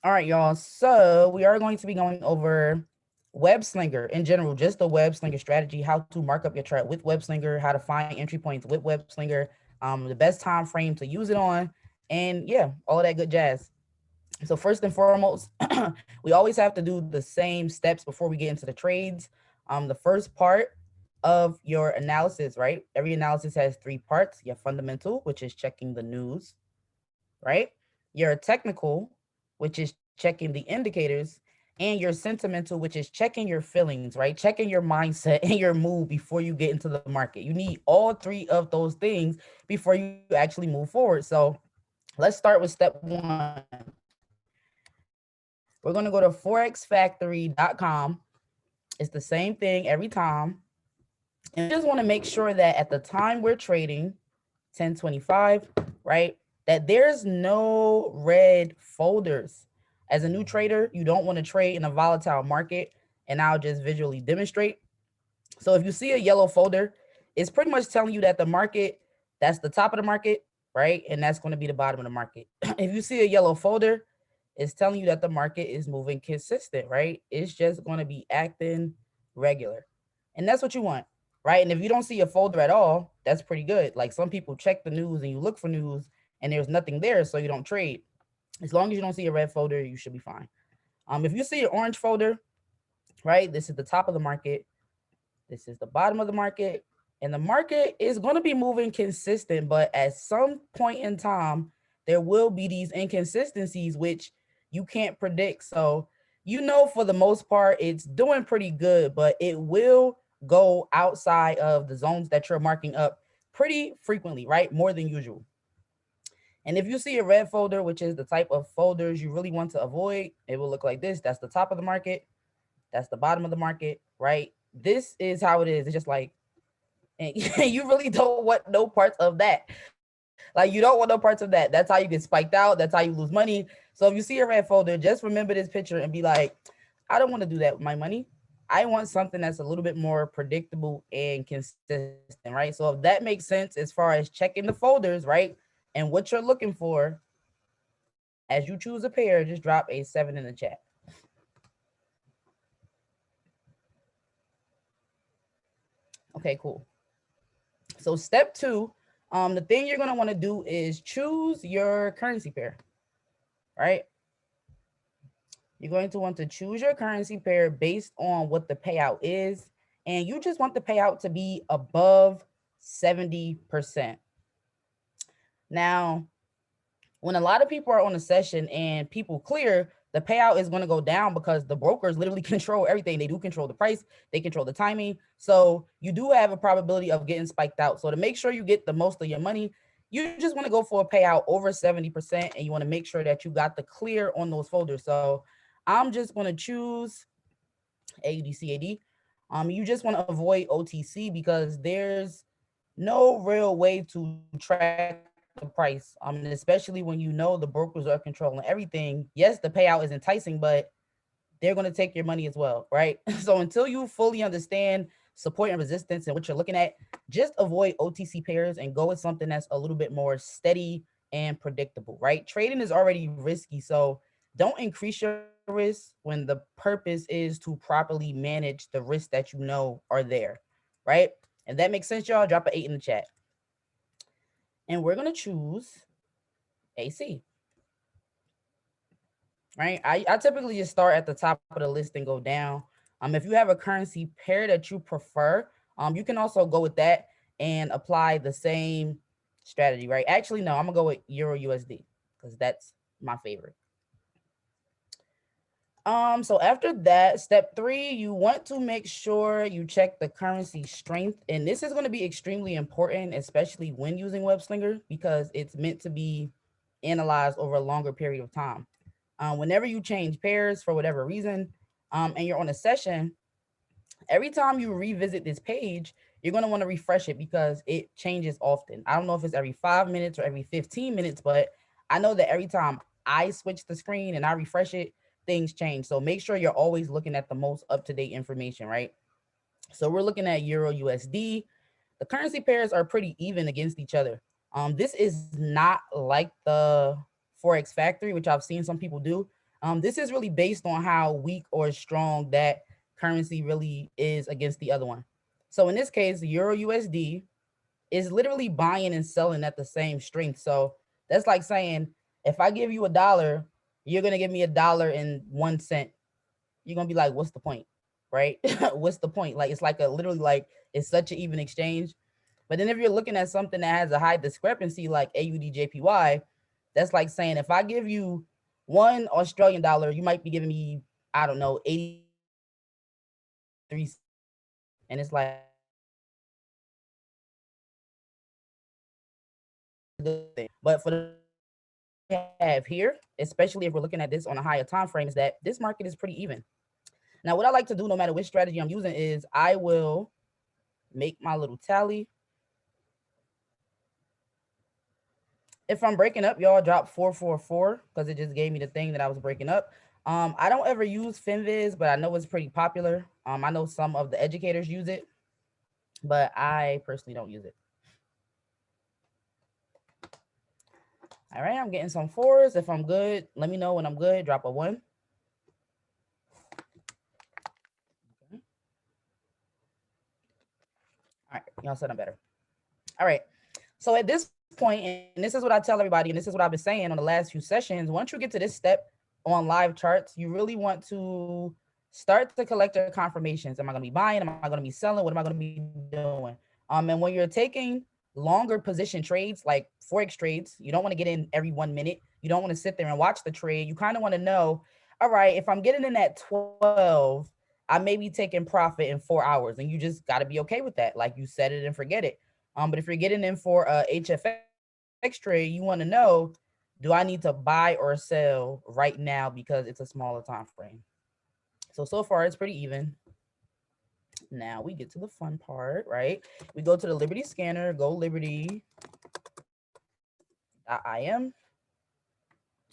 All right, y'all. So we are going to be going over Webslinger in general, just the Webslinger strategy, how to mark up your chart with Webslinger, how to find entry points with Webslinger, the best time frame to use it on, and yeah, all of that good jazz. So first and foremost, we always have to do the same steps before we get into the trades. The first part of your analysis, right? Every analysis has three parts. Your fundamental, which is checking the news, right? Your technical, which is checking the indicators, and your sentimental, which is checking your feelings, right? Checking your mindset and your mood before you get into the market. You need all three of those things before you actually move forward. So let's start with step one. We're going to go to forexfactory.com. It's the same thing every time. And we just want to make sure that at the time we're trading 1025, right? That there's no red folders. As a new trader, you don't want to trade in a volatile market. And I'll just visually demonstrate. So if you see a yellow folder, it's pretty much telling you that the market, that's the top of the market, right? And that's going to be the bottom of the market. If you see a yellow folder, it's telling you that the market is moving consistent, right? It's just going to be acting regular. And that's what you want, right? And if you don't see a folder at all, that's pretty good. Like some people check the news and you look for news and there's nothing there, so you don't trade. As long as you don't see a red folder, you should be fine. If you see an orange folder, right, this is the top of the market, this is the bottom of the market, and the market is going to be moving consistent, but at some point in time, there will be these inconsistencies which you can't predict. So, for the most part, it's doing pretty good, but it will go outside of the zones that you're marking up pretty frequently, right? More than usual. And if you see a red folder, which is the type of folders you really want to avoid, it will look like this. That's the top of the market. That's the bottom of the market, right? This is how it is. It's just like, and you really don't want no parts of that. Like you don't want no parts of that. That's how you get spiked out. That's how you lose money. So if you see a red folder, just remember this picture and be like, I don't want to do that with my money. I want something that's a little bit more predictable and consistent, right? So if that makes sense as far as checking the folders, right? And what you're looking for, as you choose a pair, just drop a 7 in the chat. Okay, cool. So step two, the thing you're gonna want to do is choose your currency pair, right? You're going to want to choose your currency pair based on what the payout is, and you just want the payout to be above 70%. Now, when a lot of people are on a session and people clear, the payout is going to go down because the brokers literally control everything. They do control the price, they control the timing. So you do have a probability of getting spiked out. So to make sure you get the most of your money, you just want to go for a payout over 70%, and you want to make sure that you got the clear on those folders. So I'm just going to choose AUDCAD. You just want to avoid OTC because there's no real way to track the price. And especially when you know the brokers are controlling everything. Yes, the payout is enticing, but they're going to take your money as well, right? So until you fully understand support and resistance and what you're looking at, just avoid OTC pairs and go with something that's a little bit more steady and predictable, right? Trading is already risky, so don't increase your risk when the purpose is to properly manage the risks that you know are there, right? And that makes sense, y'all. Drop an 8 in the chat. And we're going to choose AC, right? I typically just start at the top of the list and go down. If you have a currency pair that you prefer, you can also go with that and apply the same strategy, right? Actually, no, I'm gonna go with Euro USD because that's my favorite. So after that, step three, you want to make sure you check the currency strength. And this is going to be extremely important, especially when using Webslinger, because it's meant to be analyzed over a longer period of time. Whenever you change pairs for whatever reason, and you're on a session, every time you revisit this page, you're going to want to refresh it because it changes often. I don't know if it's every 5 minutes or every 15 minutes, but I know that every time I switch the screen and I refresh it, things change. So make sure you're always looking at the most up-to-date information, right? So we're looking at Euro USD. The currency pairs are pretty even against each other. This is not like the Forex factory, which I've seen some people do. This is really based on how weak or strong that currency really is against the other one. So in this case, Euro USD is literally buying and selling at the same strength. So that's like saying, if I give you $1, you're gonna give me $1.01. You're gonna be like, what's the point? Right? What's the point? Like it's like a literally like it's such an even exchange. But then if you're looking at something that has a high discrepancy like AUD JPY, that's like saying if I give you $1 Australian, you might be giving me, I don't know, 83. And it's like, but for the have here, especially if we're looking at this on a higher time frame, is that this market is pretty even. Now, what I like to do, no matter which strategy I'm using, is I will make my little tally. If I'm breaking up, y'all drop 444 because it just gave me the thing that I was breaking up. I don't ever use FinViz, but I know it's pretty popular. I know some of the educators use it, but I personally don't use it. All right, I'm getting some fours. If I'm good, let me know when I'm good. Drop a 1. Okay. All right, y'all said I'm better. All right. So at this point, and this is what I tell everybody, and this is what I've been saying on the last few sessions, once you get to this step on live charts, you really want to start to collect your confirmations. Am I going to be buying? Am I going to be selling? What am I going to be doing? And when you're taking longer position trades, like Forex trades, you don't want to get in every 1 minute. You don't want to sit there and watch the trade. You kind of want to know, all right, if I'm getting in at 12, I may be taking profit in 4 hours, and you just got to be okay with that. Like you set it and forget it. But if you're getting in for a HFX trade, you want to know, do I need to buy or sell right now because it's a smaller time frame? So far it's pretty even. Now we get to the fun part, right? We go to the Liberty scanner, go Liberty.im.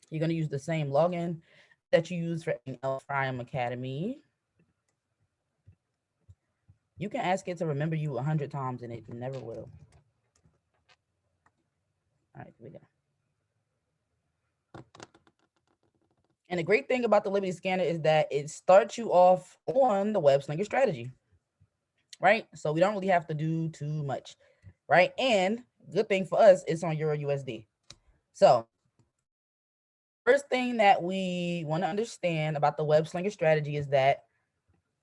You're going to use the same login that you use for FRX Academy. You can ask it to remember you 100 times and it never will. All right, here we go. And the great thing about the Liberty scanner is that it starts you off on the Webslinger strategy, right? So we don't really have to do too much, right? And good thing for us, it's on Euro USD. So first thing that we want to understand about the Webslinger strategy is that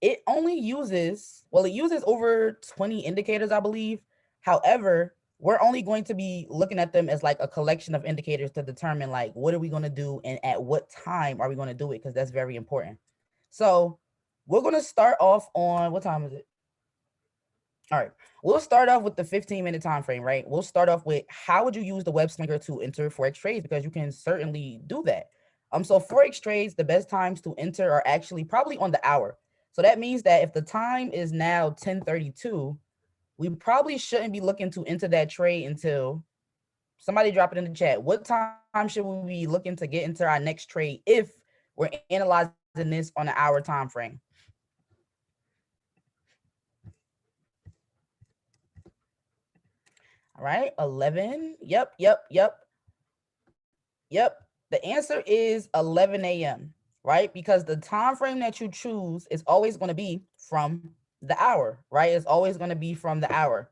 it only uses, well, it uses over 20 indicators, I believe. However, we're only going to be looking at them as like a collection of indicators to determine like what are we going to do and at what time are we going to do it, because that's very important. So we're going to start off on, what time is it? All right, we'll start off with the 15-minute time frame, right? We'll start off with how would you use the Webslinger to enter Forex trades, because you can certainly do that. So Forex trades, the best times to enter are actually probably on the hour. So that means that if the time is now 10:32, we probably shouldn't be looking to enter that trade until, somebody drop it in the chat. What time should we be looking to get into our next trade if we're analyzing this on an hour time frame? All right, 11. Yep. The answer is 11 a.m., right? Because the time frame that you choose is always going to be from the hour, right? It's always going to be from the hour.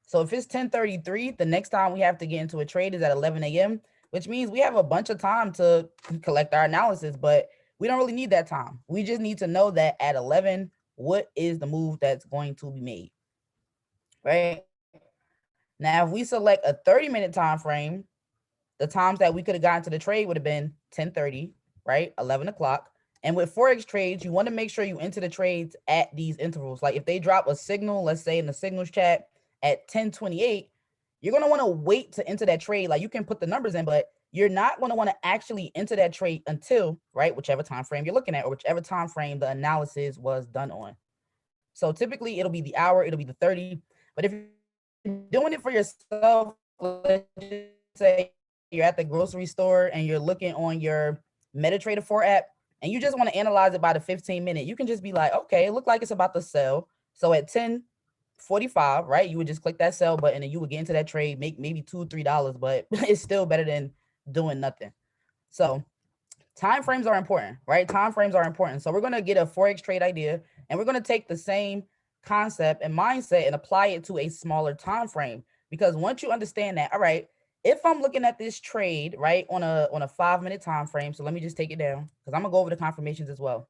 So if it's 10:33, the next time we have to get into a trade is at 11 a.m., which means we have a bunch of time to collect our analysis, but we don't really need that time. We just need to know that at 11, what is the move that's going to be made, right? Now, if we select a 30-minute time frame, the times that we could have gotten to the trade would have been 10:30, right? 11 o'clock. And with Forex trades, you want to make sure you enter the trades at these intervals. Like if they drop a signal, let's say in the signals chat at 10:28, you're going to want to wait to enter that trade. Like you can put the numbers in, but you're not going to want to actually enter that trade until, right, whichever time frame you're looking at or whichever time frame the analysis was done on. So typically it'll be the hour, it'll be the 30. But if you're doing it for yourself, let's just say you're at the grocery store and you're looking on your MetaTrader 4 app and you just want to analyze it by the 15-minute, you can just be like, okay, it looked like it's about to sell. So at 10:45, right, you would just click that sell button and you would get into that trade, make maybe $2 or $3, but it's still better than doing nothing. So time frames are important, right? Time frames are important. So we're going to get a Forex trade idea, and we're going to take the same concept and mindset and apply it to a smaller time frame. Because once you understand that, all right, if I'm looking at this trade, right, on a 5-minute time frame, so let me just take it down because I'm going to go over the confirmations as well.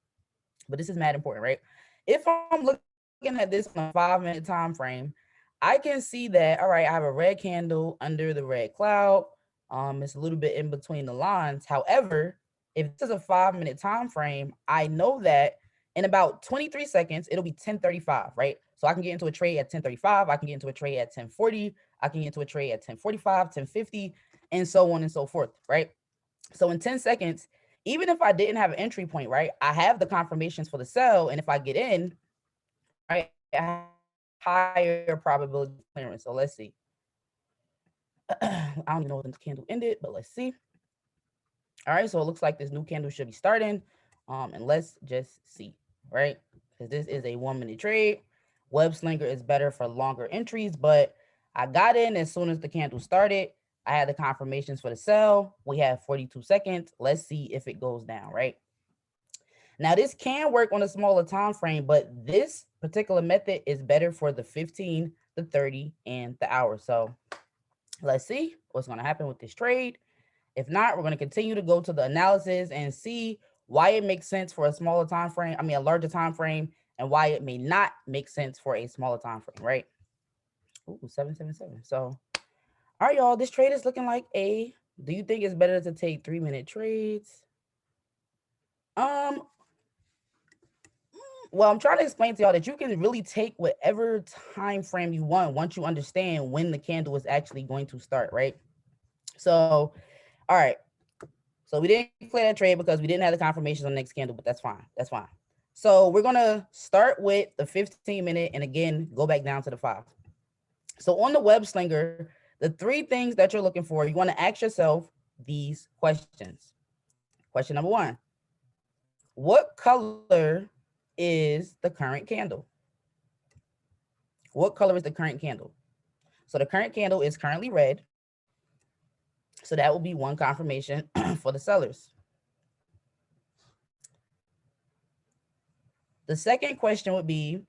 But this is mad important, right? If I'm looking at this on a 5-minute time frame, I can see that, all right, I have a red candle under the red cloud. It's a little bit in between the lines. However, if this is a 5-minute time frame, I know that in about 23 seconds, it'll be 10:35, right? So I can get into a trade at 10:35. I can get into a trade at 10:40. I can get into a trade at 10:45, 10:50, and so on and so forth, right? So in 10 seconds, even if I didn't have an entry point, right, I have the confirmations for the sell. And if I get in, right, I have higher probability of clearance. So let's see. I don't even know when the candle ended, but let's see. All right, so it looks like this new candle should be starting. And let's just see, right? Because this is a 1-minute trade. Webslinger is better for longer entries, but I got in as soon as the candle started. I had the confirmations for the sell. We have 42 seconds. Let's see if it goes down, right? Now, this can work on a smaller time frame, but this particular method is better for the 15, the 30, and the hour. So let's see what's going to happen with this trade. If not, we're going to continue to go to the analysis and see why it makes sense for a smaller time frame, a larger time frame, and why it may not make sense for a smaller time frame, right? Ooh, 777. So, all right, y'all, this trade is looking like a, do you think it's better to take 3-minute trades? Well, I'm trying to explain to y'all that you can really take whatever time frame you want once you understand when the candle is actually going to start, right? So, all right. So we didn't clear that trade because we didn't have the confirmations on the next candle, but that's fine. That's fine. So we're going to start with the 15-minute and again, go back down to the 5. So on the Webslinger, the 3 things that you're looking for, you want to ask yourself these questions. Question number 1, what color is the current candle? What color is the current candle? So the current candle is currently red. So that will be one confirmation for the sellers. The second question would be,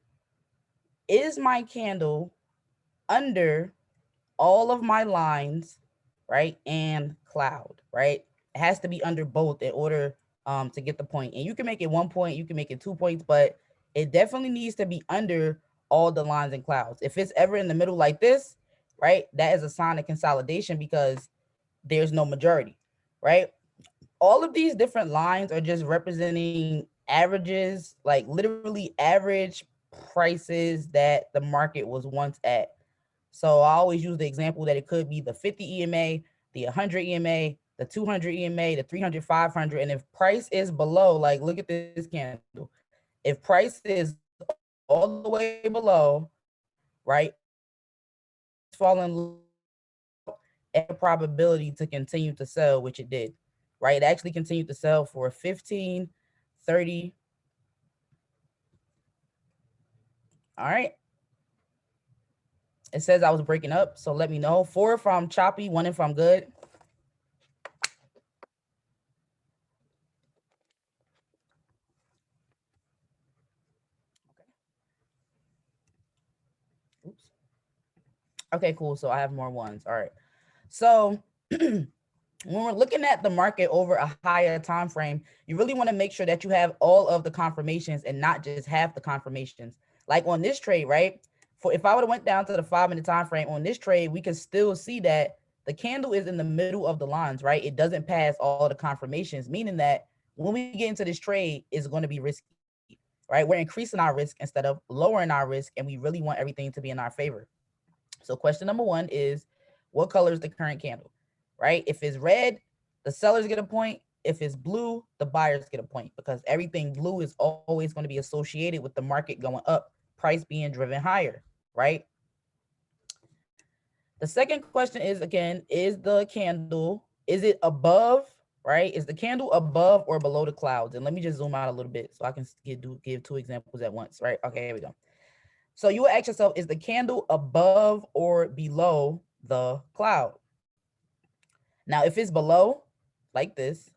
is my candle under all of my lines, right, and cloud, right? It has to be under both in order to get the point. And you can make it 1 point, you can make it 2 points, but it definitely needs to be under all the lines and clouds. If it's ever in the middle like this, right, that is a sign of consolidation because there's no majority, right? All of these different lines are just representing averages, like literally average prices that the market was once at. So I always use the example that it could be the 50 EMA, the 100 EMA, the 200 EMA, the 300, 500. And if price is below, like look at this candle. If price is all the way below, right, it's falling at a probability to continue to sell, which it did, right? It actually continued to sell for 15, 30. All right. It says I was breaking up, so let me know. 4 if I'm choppy, 1 if I'm good. Oops. Okay, cool. So I have more 1s. All right. So when we're looking at the market over a higher time frame, you really want to make sure that you have all of the confirmations and not just half the confirmations. Like on this trade, right? For if I would have went down to the 5-minute time frame on this trade, we can still see that the candle is in the middle of the lines, right? It doesn't pass all the confirmations, meaning that when we get into this trade, it's going to be risky, right? We're increasing our risk instead of lowering our risk, and we really want everything to be in our favor. So question number 1 is, what color is the current candle, right? If it's red, the sellers get a point. If it's blue, the buyers get a point because everything blue is always going to be associated with the market going up, price being driven higher, right? The second question is, again, is the candle, is it above, right? Is the candle above or below the clouds? And let me just zoom out a little bit so I can give 2 examples at once, right? Okay, here we go. So you will ask yourself, is the candle above or below the cloud? Now, if it's below, like this,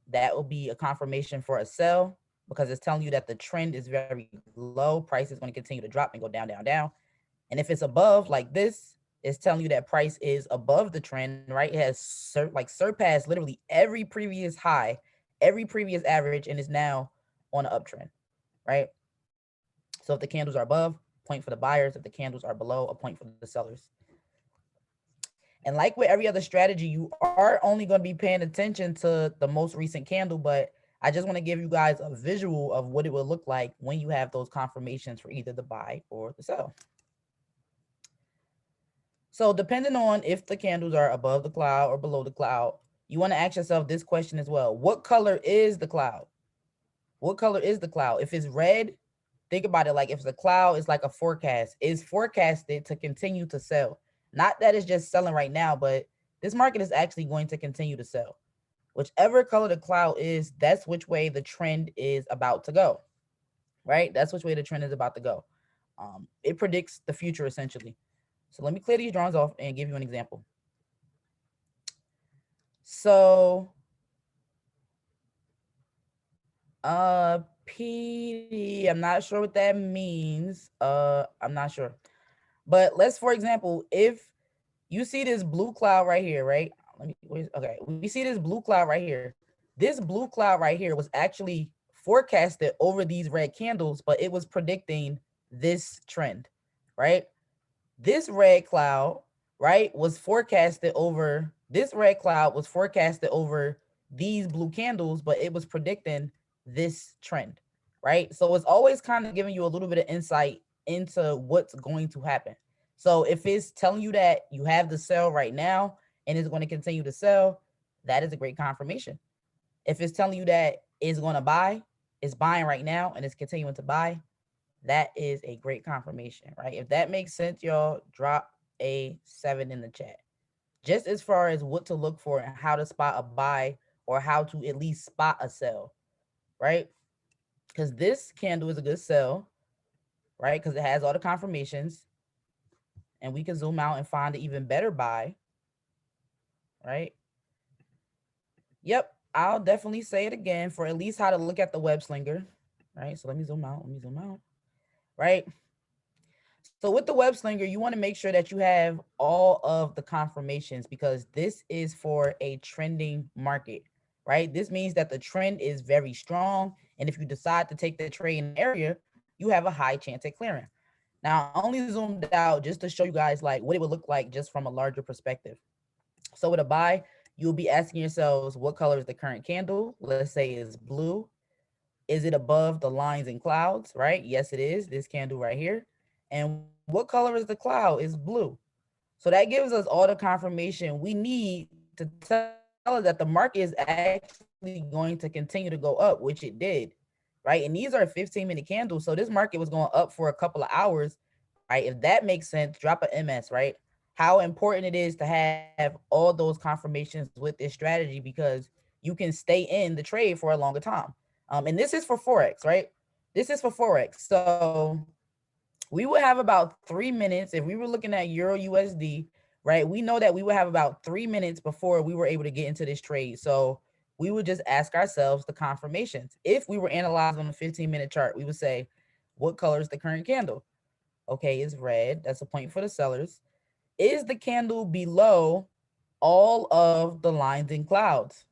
that will be a confirmation for a sell because it's telling you that the trend is very low. Price is going to continue to drop and go down, down, down. And if it's above like this, it's telling you that price is above the trend, right? It has surpassed literally every previous high, every previous average, and is now on an uptrend, right? So if the candles are above, point for the buyers. If the candles are below, a point for the sellers. And like with every other strategy, you are only going to be paying attention to the most recent candle, but I just want to give you guys a visual of what it will look like when you have those confirmations for either the buy or the sell. So depending on if the candles are above the cloud or below the cloud, you want to ask yourself this question as well. What color is the cloud? What color is the cloud? If it's red, think about it like if the cloud is like a forecast, is forecasted to continue to sell. Not that it's just selling right now, but this market is actually going to continue to sell. Whichever color the cloud is, that's which way the trend is about to go, right? That's which way the trend is about to go. It predicts the future essentially. So let me clear these drawings off and give you an example. So PD, I'm not sure what that means. I'm not sure. But let's, for example, if you see this blue cloud right here, right? Okay, we see this blue cloud right here. This blue cloud right here was actually forecasted over these red candles, but it was predicting this trend, right? This red cloud, right, was forecasted over these blue candles, but it was predicting this trend, right? So it's always kind of giving you a little bit of insight into what's going to happen. So if it's telling you that you have the sell right now and it's going to continue to sell, that is a great confirmation. If it's telling you that it's going to buy, it's buying right now and it's continuing to buy, that is a great confirmation, right? If that makes sense, y'all, drop a 7 in the chat. Just as far as what to look for and how to spot a buy or how to at least spot a sell, right? Because this candle is a good sell, right? Because it has all the confirmations. And we can zoom out and find an even better buy, right? Yep, I'll definitely say it again for at least how to look at the Webslinger, right? So let me zoom out, right? So with the Webslinger, you want to make sure that you have all of the confirmations because this is for a trending market, right? This means that the trend is very strong. And if you decide to take the trade in the area, you have a high chance at clearing. Now, I only zoomed out just to show you guys like what it would look like just from a larger perspective. So with a buy, you'll be asking yourselves, what color is the current candle? Let's say it's blue. Is it above the lines and clouds, right? Yes, it is. This candle right here. And what color is the cloud? It's blue. So that gives us all the confirmation we need to tell us that the market is actually going to continue to go up, which it did, right? And these are 15-minute candles. So this market was going up for a couple of hours, right? If that makes sense, drop an MS, right? How important it is to have all those confirmations with this strategy because you can stay in the trade for a longer time. And this is for Forex, right? This is for Forex. So we would have about 3 minutes if we were looking at Euro USD, right? We know that we would have about 3 minutes before we were able to get into this trade. So we would just ask ourselves the confirmations. If we were analyzed on a 15-minute chart, we would say, what color is the current candle? Okay, it's red. That's a point for the sellers. Is the candle below all of the lines and clouds?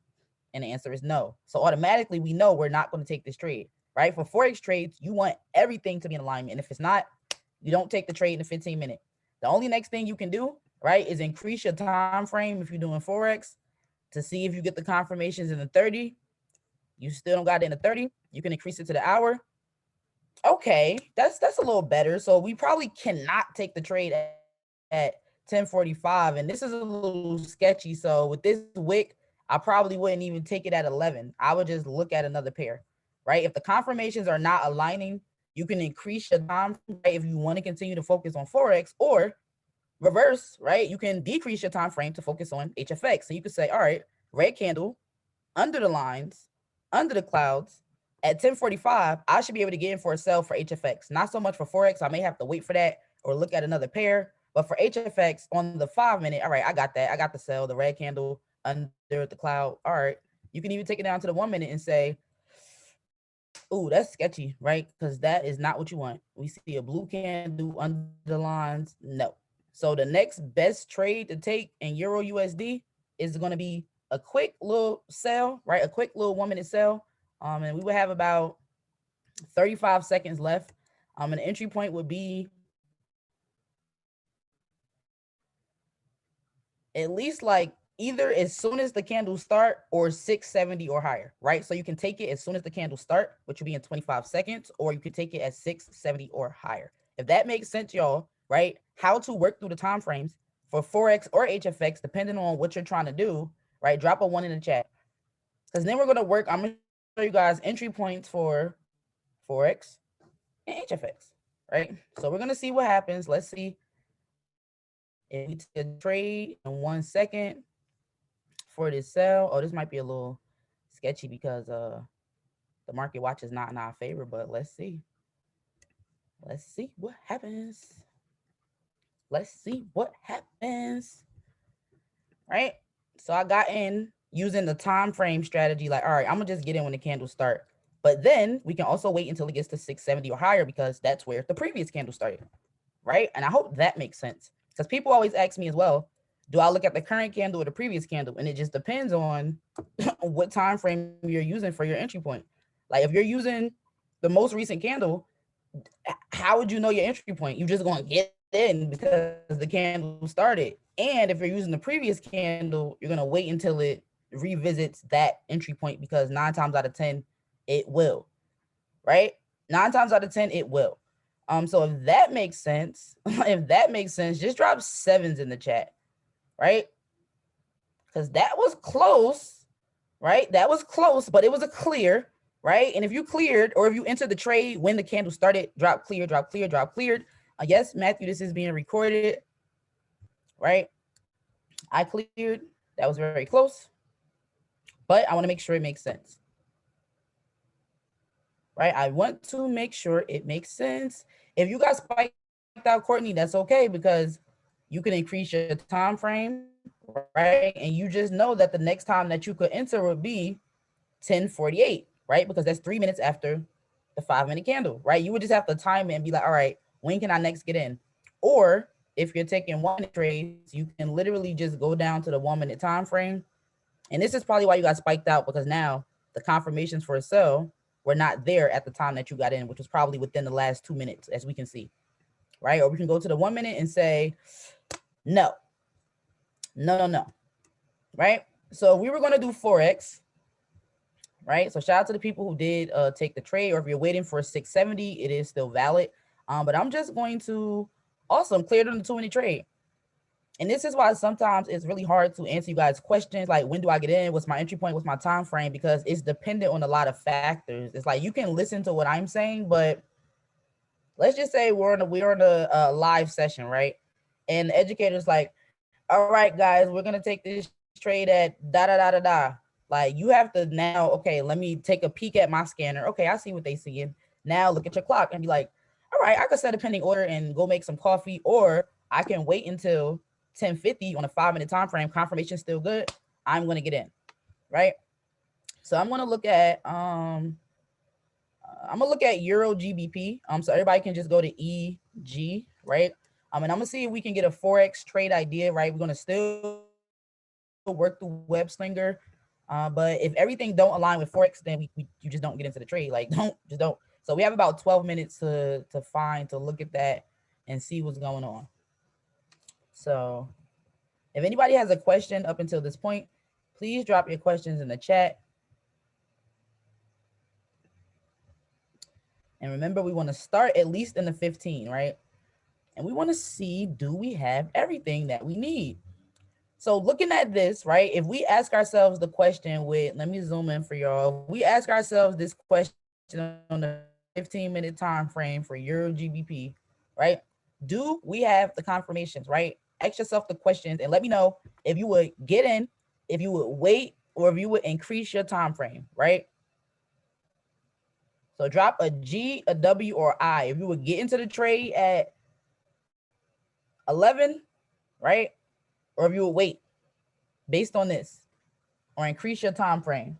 And the answer is no. So automatically we know we're not going to take this trade, right? For Forex trades, you want everything to be in alignment. And if it's not, you don't take the trade in a 15-minute. The only next thing you can do, right, is increase your time frame if you're doing Forex to see if you get the confirmations in the 30. You still don't got it in the 30. You can increase it to the hour. Okay, that's a little better. So we probably cannot take the trade at 10:45, and this is a little sketchy. So with this wick, I probably wouldn't even take it at 11. I would just look at another pair, right? If the confirmations are not aligning, you can increase your time, right, if you want to continue to focus on Forex, or reverse, right? You can decrease your time frame to focus on HFX. So you could say, all right, red candle, under the lines, under the clouds, at 10:45, I should be able to get in for a sell for HFX. Not so much for Forex. I may have to wait for that or look at another pair. But for HFX on the 5-minute, all right, I got that. I got the sell, the red candle under the cloud. All right, You can even take it down to the 1 minute and say, ooh, that's sketchy, right? Because that is not what you want. We see a blue candle underlines, no. So the next best trade to take in Euro USD is going to be a quick little sell, right? A quick little 1 minute sell. And we would have about 35 seconds left. An entry point would be at least like either as soon as the candles start or 670 or higher, right? So you can take it as soon as the candles start, which will be in 25 seconds, or you can take it at 670 or higher. If that makes sense, y'all, right? How to work through the time frames for Forex or HFX, depending on what you're trying to do, right? Drop a 1 in the chat. Because then we're going to work, I'm going to show you guys entry points for Forex and HFX, right? So we're going to see what happens. Let's see if we take a trade in 1 second for this sell. Oh, this might be a little sketchy because the market watch is not in our favor, but let's see. Let's see what happens. Let's see what happens. Right? So I got in using the time frame strategy, like, all right, I'm gonna just get in when the candles start. But then we can also wait until it gets to 670 or higher because that's where the previous candle started. Right? And I hope that makes sense. Because people always ask me as well, do I look at the current candle or the previous candle? And it just depends on what time frame you're using for your entry point. Like if you're using the most recent candle, how would you know your entry point? You're just going to get in because the candle started. And if you're using the previous candle, you're going to wait until it revisits that entry point because 9 times out of 10, it will. Right? 9 times out of 10, it will. So if that makes sense, just drop 7s in the chat, right? Because that was close, right? That was close, but it was a clear, right? And if you cleared or if you entered the trade when the candle started, drop clear, drop clear, drop cleared. Yes, Matthew, this is being recorded, right? I cleared. That was very close, but I want to make sure it makes sense. Right? I want to make sure it makes sense. If you guys spiked out Courtney, that's okay because you can increase your time frame, right? And you just know that the next time that you could enter would be 10:48, right? Because that's 3 minutes after the 5-minute candle, right? You would just have to time it and be like, all right, when can I next get in? Or if you're taking 1 minute trades, you can literally just go down to the 1 minute time frame. And this is probably why you got spiked out because now the confirmations for a sell were not there at the time that you got in, which was probably within the last 2 minutes, as we can see, right? Or we can go to the 1 minute and say, no, right? So we were going to do Forex, right? So shout out to the people who did take the trade, or if you're waiting for 670, it is still valid. But I'm just going to awesome clear it on the 2-minute trade. And this is why sometimes it's really hard to answer you guys' questions like, when do I get in? What's my entry point? What's my time frame? Because it's dependent on a lot of factors. It's like you can listen to what I'm saying, but let's just say we're on a live session, right? And the educator's like, all right, guys, we're gonna take this trade at da da da da da. Like you have to now, okay, let me take a peek at my scanner. Okay, I see what they seeing. Now look at your clock and be like, all right, I could set a pending order and go make some coffee, or I can wait until 10:50 on a 5-minute time frame. Confirmation still good. I'm gonna get in, right? So I'm gonna look at Euro GBP. So everybody can just go to EG, right? And I'm gonna see if we can get a Forex trade idea, right? We're gonna still work through Webslinger. But if everything don't align with Forex, then you just don't get into the trade. Like don't. So we have about 12 minutes to look at that and see what's going on. So if anybody has a question up until this point, please drop your questions in the chat. And remember, we want to start at least in the 15, right? And we want to see, do we have everything that we need? So looking at this, right, if we ask ourselves the question with, let me zoom in for y'all. We ask ourselves this question on the 15-minute time frame for Euro GBP, right? Do we have the confirmations, right? Ask yourself the questions and let me know if you would get in, if you would wait, or if you would increase your time frame, right? So drop a G, a W, or I. If you would get into the trade at 11, right? Or if you would wait based on this or increase your time frame.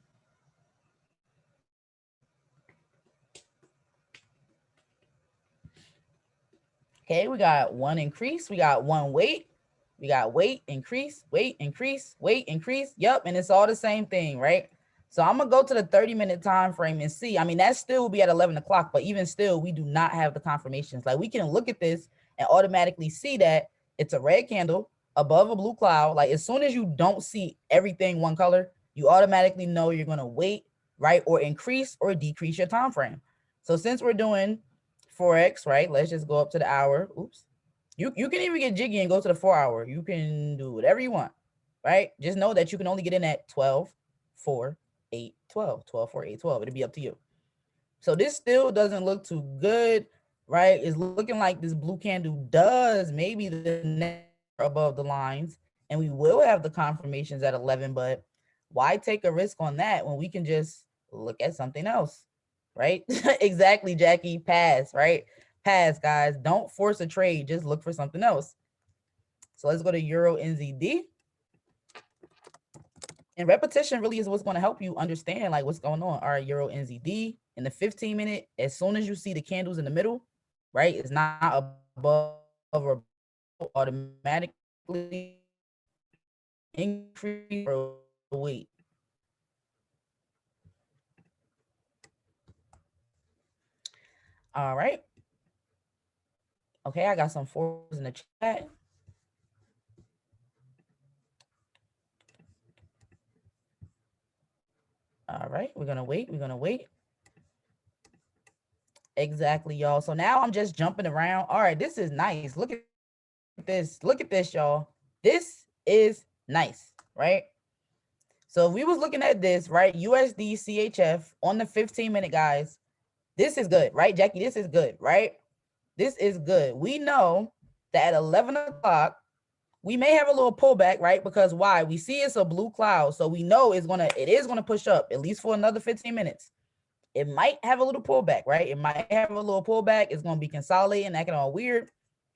Okay, we got one increase, we got one wait, we got wait, increase, wait, increase, wait, increase. Yep, and it's all the same thing, right? So I'm gonna go to the 30-minute time frame and see. I mean, that still will be at 11 o'clock, but even still, we do not have the confirmations. Like we can look at this and automatically see that it's a red candle above a blue cloud. Like as soon as you don't see everything one color, you automatically know you're gonna wait, right? Or increase or decrease your time frame. So since we're doing Forex, right? Let's just go up to the hour. Oops. You can even get jiggy and go to the 4 hour. You can do whatever you want, right? Just know that you can only get in at 12, 4, 8, 12, 12, 4, 8, 12. It'll be up to you. So this still doesn't look too good, right? It's looking like this blue candle does maybe the next above the lines, and we will have the confirmations at 11, but why take a risk on that when we can just look at something else, right? Exactly, Jackie. Pass, right? Pass, guys. Don't force a trade. Just look for something else. So let's go to Euro NZD. And repetition really is what's going to help you understand like what's going on. All right, Euro NZD in the 15-minute, as soon as you see the candles in the middle, right? It's not above or automatically increase or wait. All right. Okay, I got some fours in the chat. All right, we're gonna wait. We're gonna wait. Exactly, y'all. So now I'm just jumping around. All right, this is nice. Look at this. Look at this, y'all. This is nice, right? So if we was looking at this, right, USD CHF on the 15-minute, guys, this is good, right, Jackie? This is good, right? This is good. We know that at 11 o'clock, we may have a little pullback, right? Because why? We see it's a blue cloud, so we know it is gonna push up at least for another 15 minutes. It might have a little pullback, right? It might have a little pullback. It's gonna be consolidating, acting all weird,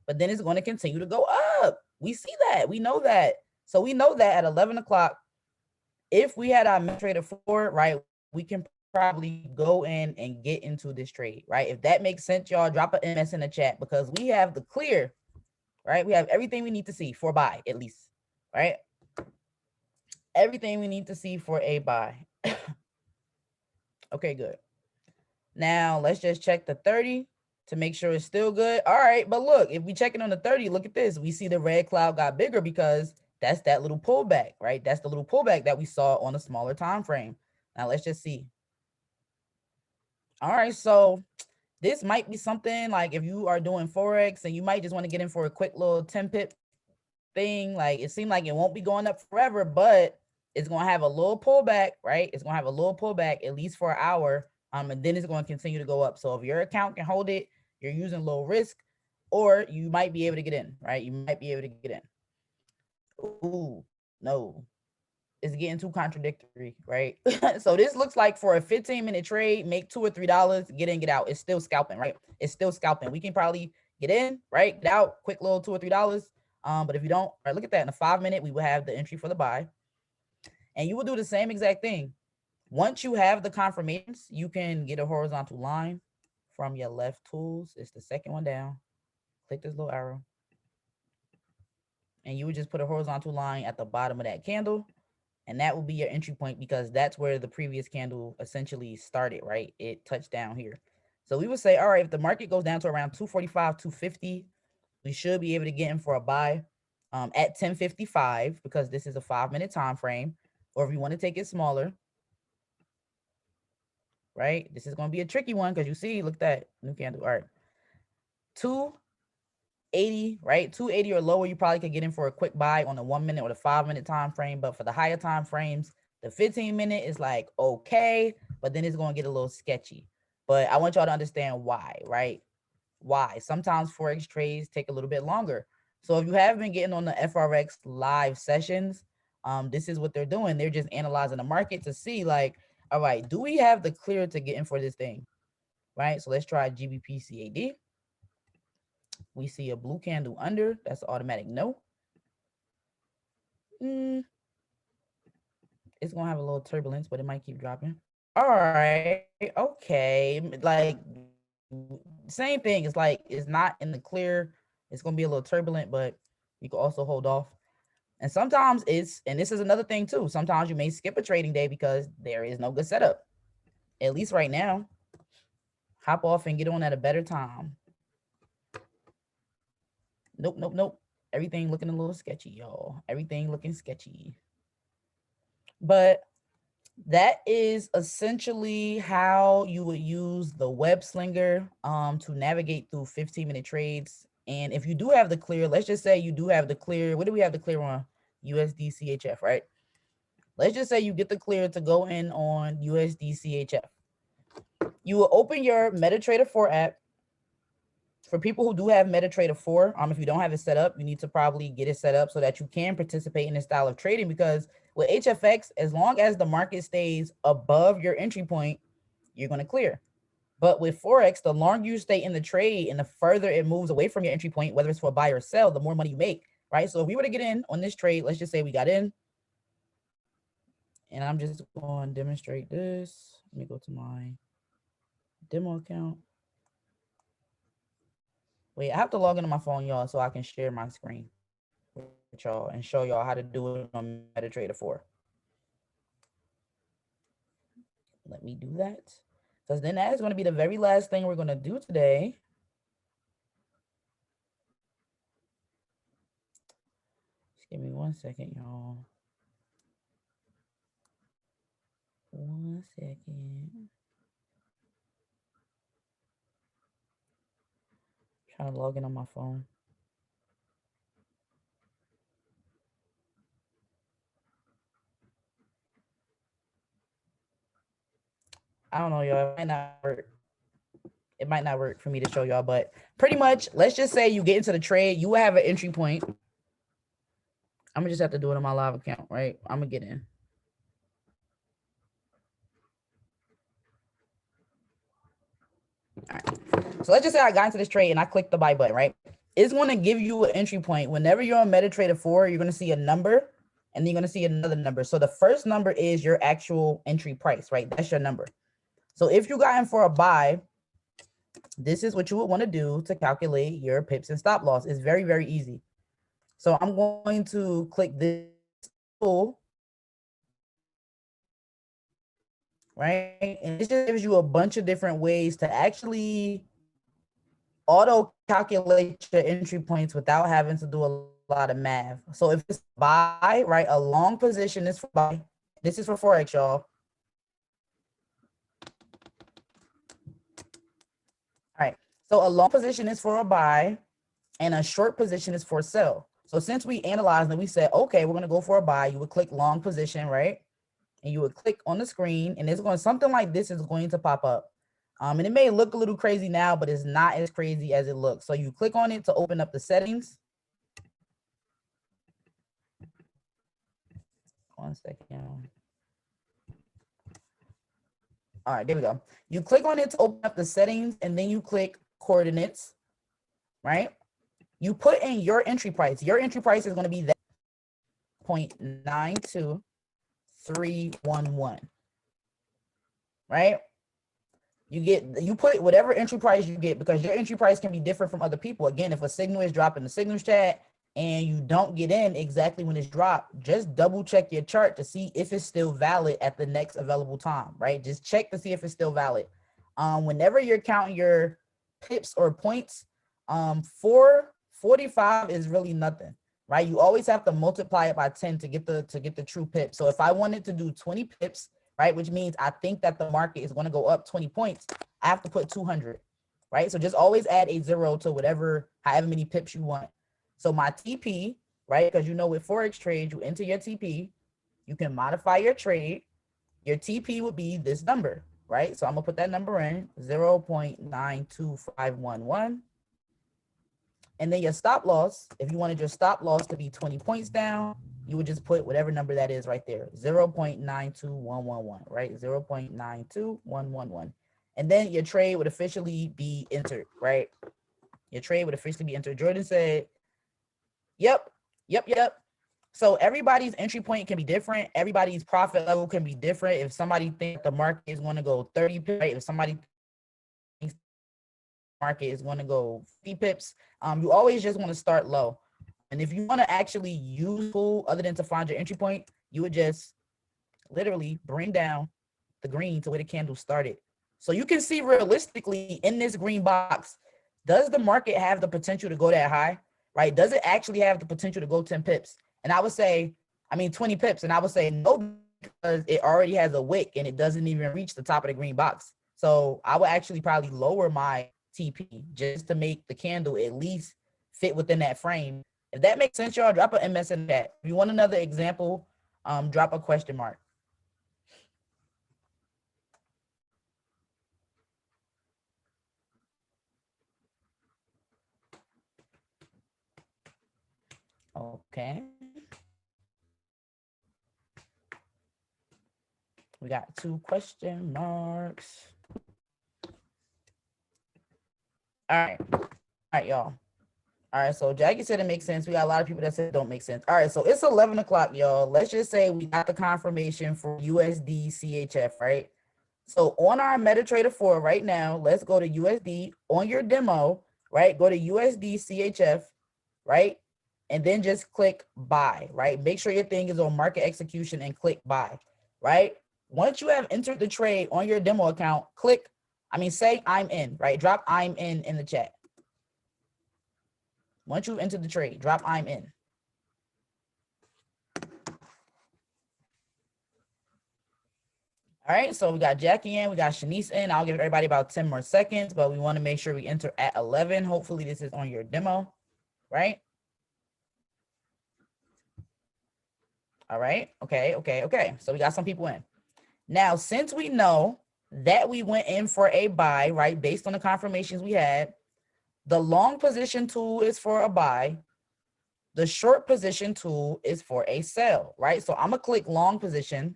but then it's gonna continue to go up. We see that. We know that. So we know that at 11 o'clock, if we had our trader for, right, we can probably go in and get into this trade, right? If that makes sense, y'all, drop an MS in the chat because we have the clear, right? We have everything we need to see for buy, at least, right? Everything we need to see for a buy. Okay, good. Now let's just check the 30 to make sure it's still good. All right, but look, if we check it on the 30, look at this. We see the red cloud got bigger because that's that little pullback, right? That's the little pullback that we saw on a smaller time frame. Now let's just see. All right, so this might be something like if you are doing Forex and you might just want to get in for a quick little 10 pip thing. Like it seemed like it won't be going up forever, but it's going to have a little pullback, right? It's going to have a little pullback at least for an hour. And then it's going to continue to go up. So if your account can hold it, you're using low risk, or you might be able to get in, right? You might be able to get in. Ooh, no. It's getting too contradictory, right? So this looks like for a 15-minute trade, make $2 or $3, get in, get out. It's still scalping, right? It's still scalping. We can probably get in, right? Get out, quick little $2 or $3. But if you don't, all right, look at that. In a 5-minute, we will have the entry for the buy. And you will do the same exact thing. Once you have the confirmations, you can get a horizontal line from your left tools. It's the second one down. Click this little arrow. And you would just put a horizontal line at the bottom of that candle. And that will be your entry point because that's where the previous candle essentially started, right? It touched down here. So we would say, all right, if the market goes down to around 245, 250, we should be able to get in for a buy at 1055 because this is a 5-minute time frame. Or if you want to take it smaller, right? This is going to be a tricky one because you see, look at that new candle. All right. 280, right? 280 or lower, you probably could get in for a quick buy on the 1-minute or the 5-minute time frame. But for the higher time frames, the 15-minute is like, okay, but then it's going to get a little sketchy. But I want y'all to understand why, right? Why? Sometimes Forex trades take a little bit longer. So if you have been getting on the FRX live sessions, this is what they're doing. They're just analyzing the market to see like, all right, do we have the clear to get in for this thing, right? So let's try GBP CAD. We see a blue candle under. That's automatic no. It's going to have a little turbulence, but it might keep dropping. All right. Okay. Like, same thing. It's like, it's not in the clear. It's going to be a little turbulent, but you can also hold off. And sometimes and this is another thing too, sometimes you may skip a trading day because there is no good setup. At least right now, hop off and get on at a better time. Nope, nope, nope. Everything looking a little sketchy, y'all. Everything looking sketchy. But that is essentially how you would use the Webslinger to navigate through 15-minute trades. And if you do have the clear, let's just say you do have the clear. What do we have the clear on? USD CHF, right? Let's just say you get the clear to go in on USD CHF. You will open your MetaTrader 4 app. For people who do have MetaTrader 4, if you don't have it set up, you need to probably get it set up so that you can participate in this style of trading, because with HFX, as long as the market stays above your entry point, you're going to clear. But with Forex, the longer you stay in the trade and the further it moves away from your entry point, whether it's for buy or sell, the more money you make, right? So if we were to get in on this trade, let's just say we got in, and I'm just going to demonstrate this. Let me go to my demo account. Wait, I have to log into my phone, y'all, so I can share my screen with y'all and show y'all how to do it on MetaTrader 4. Let me do that, because then that is going to be the very last thing we're going to do today. Just give me 1 second, y'all. 1 second. Trying to log in on my phone. I don't know, y'all. It might not work. It might not work for me to show y'all, but pretty much, let's just say you get into the trade. You will have an entry point. I'm gonna just have to do it on my live account, right? I'm gonna get in. All right. So let's just say I got into this trade and I clicked the buy button, right? It's going to give you an entry point. Whenever you're on MetaTrader 4, you're going to see a number and then you're going to see another number. So the first number is your actual entry price, right? That's your number. So if you got in for a buy, this is what you would want to do to calculate your pips and stop loss. It's very, very easy. So I'm going to click this tool, right? And it just gives you a bunch of different ways to actually auto calculate your entry points without having to do a lot of math. So if it's buy, right, a long position is for buy. This is for Forex, y'all. All right. So a long position is for a buy and a short position is for sell. So since we analyzed and we said, okay, we're going to go for a buy, you would click long position, right? And you would click on the screen and it's going something like this is going to pop up. And it may look a little crazy now, but it's not as crazy as it looks. So you click on it to open up the settings. 1 second. All right, there we go. You click on it to open up the settings and then you click coordinates, right? You put in your entry price. Your entry price is going to be that 0.92311, right? You put whatever entry price you get, because your entry price can be different from other people. Again, if a signal is dropping the signals chat and you don't get in exactly when it's dropped, just double check your chart to see if it's still valid at the next available time, right? Just check to see if it's still valid. Whenever you're counting your pips or points, 445 is really nothing, right? You always have to multiply it by 10 to get the true pip. So if I wanted to do 20 pips, right, which means I think that the market is going to go up 20 points, I have to put 200, right? So just always add a 0 to however many pips you want. So my TP, right, because with Forex trade, you enter your TP, you can modify your trade. Your TP would be this number, right? So I'm going to put that number in, 0.92511. And then your stop loss, if you wanted your stop loss to be 20 points down, you would just put whatever number that is right there, 0.92111, right? 0.92111. And then your trade would officially be entered, right? Your trade would officially be entered. Jordan said, yep. So everybody's entry point can be different. Everybody's profit level can be different. If somebody thinks the market is going to go 30, right? If somebody thinks market is going to go 50 pips. You always just want to start low. And if you want to actually use tool other than to find your entry point, you would just literally bring down the green to where the candle started. So you can see realistically in this green box, does the market have the potential to go that high, right? Does it actually have the potential to go 10 pips? And I would say, 20 pips. And I would say no, because it already has a wick and it doesn't even reach the top of the green box. So I would actually probably lower my TP just to make the candle at least fit within that frame. If that makes sense, y'all, drop an MS in that. If you want another example, drop a question mark. Okay. We got 2 question marks. All right, y'all. All right, so Jackie said it makes sense. We got a lot of people that said it don't make sense. All right, so it's 11 o'clock, y'all. Let's just say we got the confirmation for USD CHF, right? So on our MetaTrader 4 right now, let's go to USD on your demo, right? Go to USD CHF, right? And then just click buy, right? Make sure your thing is on market execution and click buy, right? Once you have entered the trade on your demo account, say I'm in, right? Drop I'm in the chat. Once you've entered the trade, drop I'm in. All right, so we got Jackie in, we got Shanice in. I'll give everybody about 10 more seconds, but we want to make sure we enter at 11. Hopefully this is on your demo, right? All right, okay. So we got some people in. Now, since we know that we went in for a buy, right, based on the confirmations we had, the long position tool is for a buy. The short position tool is for a sell, right? So I'm gonna click long position,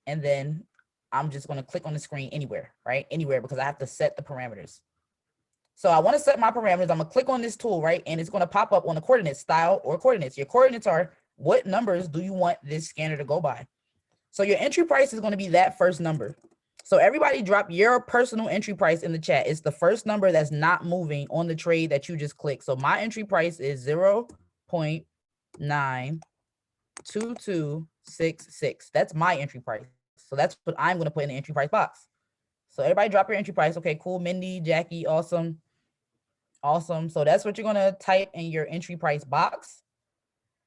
and then I'm just gonna click on the screen anywhere, right? Anywhere, because I have to set the parameters. So I wanna set my parameters. I'm gonna click on this tool, right? And it's gonna pop up on the coordinates, style or coordinates. Your coordinates are what numbers do you want this scanner to go by? So your entry price is gonna be that first number. So everybody drop your personal entry price in the chat. It's the first number that's not moving on the trade that you just clicked. So my entry price is 0.92266. That's my entry price. So that's what I'm going to put in the entry price box. So everybody drop your entry price. Okay, cool. Mindy, Jackie, awesome. Awesome. So that's what you're going to type in your entry price box.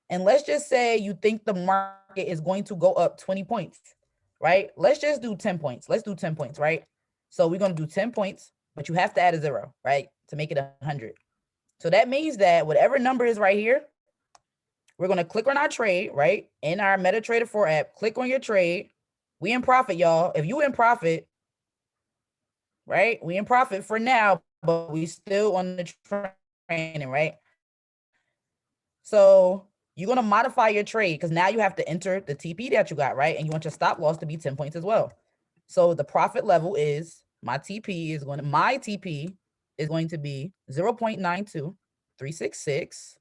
And let's just say you think the market is going to go up 20 points, right? Let's just do 10 points. Let's do 10 points, right? So we're going to do 10 points, but you have to add a 0, right? To make it 100. So that means that whatever number is right here, we're going to click on our trade, right? In our MetaTrader 4 app, click on your trade. We in profit, y'all. If you in profit, right? We in profit for now, but we still on the training, right? So you're going to modify your trade because now you have to enter the TP that you got, right? And you want your stop loss to be 10 points as well. So the profit level is, my TP is going to be 0.92366.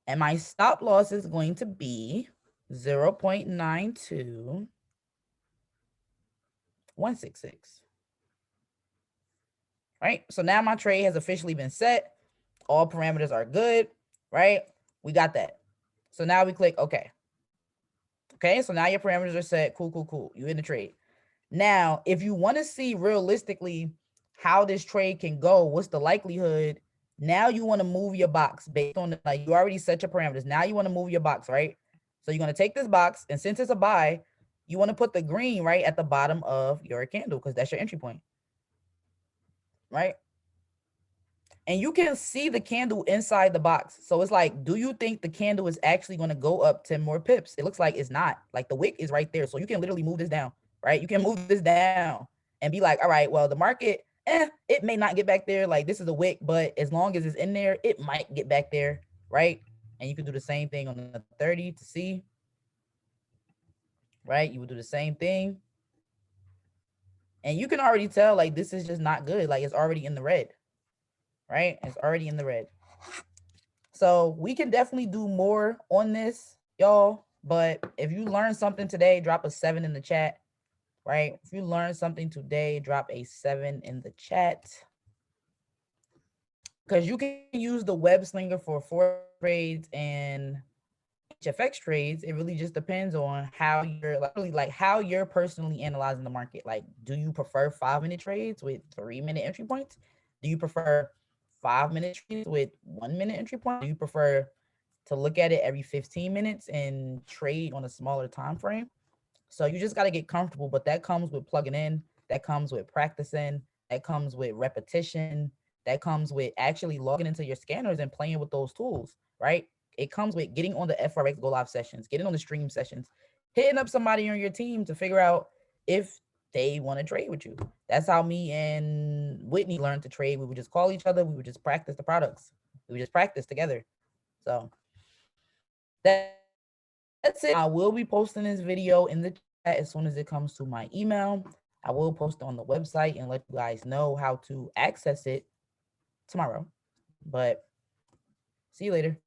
And my stop loss is going to be 0.92166. Right? So now my trade has officially been set. All parameters are good, right? We got that. So now we click OK. Okay, so now your parameters are set. Cool. You in the trade. Now, if you want to see realistically how this trade can go, what's the likelihood? Now you want to move your box based on you already set your parameters. Now you want to move your box, right? So you're going to take this box, and since it's a buy, you want to put the green right at the bottom of your candle because that's your entry point, right? And you can see the candle inside the box. So it's like, do you think the candle is actually going to go up 10 more pips? It looks like it's not. Like the wick is right there. So you can literally move this down, right? You can move this down and be like, all right, well, the market, it may not get back there. Like this is a wick, but as long as it's in there, it might get back there, right? And you can do the same thing on the 30 to see, right? You would do the same thing. And you can already tell like this is just not good. Like it's already in the red. Right? It's already in the red. So we can definitely do more on this, y'all. But if you learned something today, drop a 7 in the chat, right? If you learned something today, drop a 7 in the chat. because you can use the Webslinger for Forex trades and HFX trades. It really just depends on how you're like how you're personally analyzing the market. Like, do you prefer 5-minute trades with 3-minute entry points? Do you prefer 5-minute trades with 1-minute entry point? Do you prefer to look at it every 15 minutes and trade on a smaller time frame? So you just got to get comfortable, but that comes with plugging in, that comes with practicing, that comes with repetition, that comes with actually logging into your scanners and playing with those tools, right? It comes with getting on the FRX Go Live sessions, getting on the stream sessions, hitting up somebody on your team to figure out if they want to trade with you. That's how me and Whitney learned to trade. We would just call each other. We would just practice the products. We would just practice together. So that's it. I will be posting this video in the chat as soon as it comes to my email. I will post it on the website and let you guys know how to access it tomorrow. But see you later.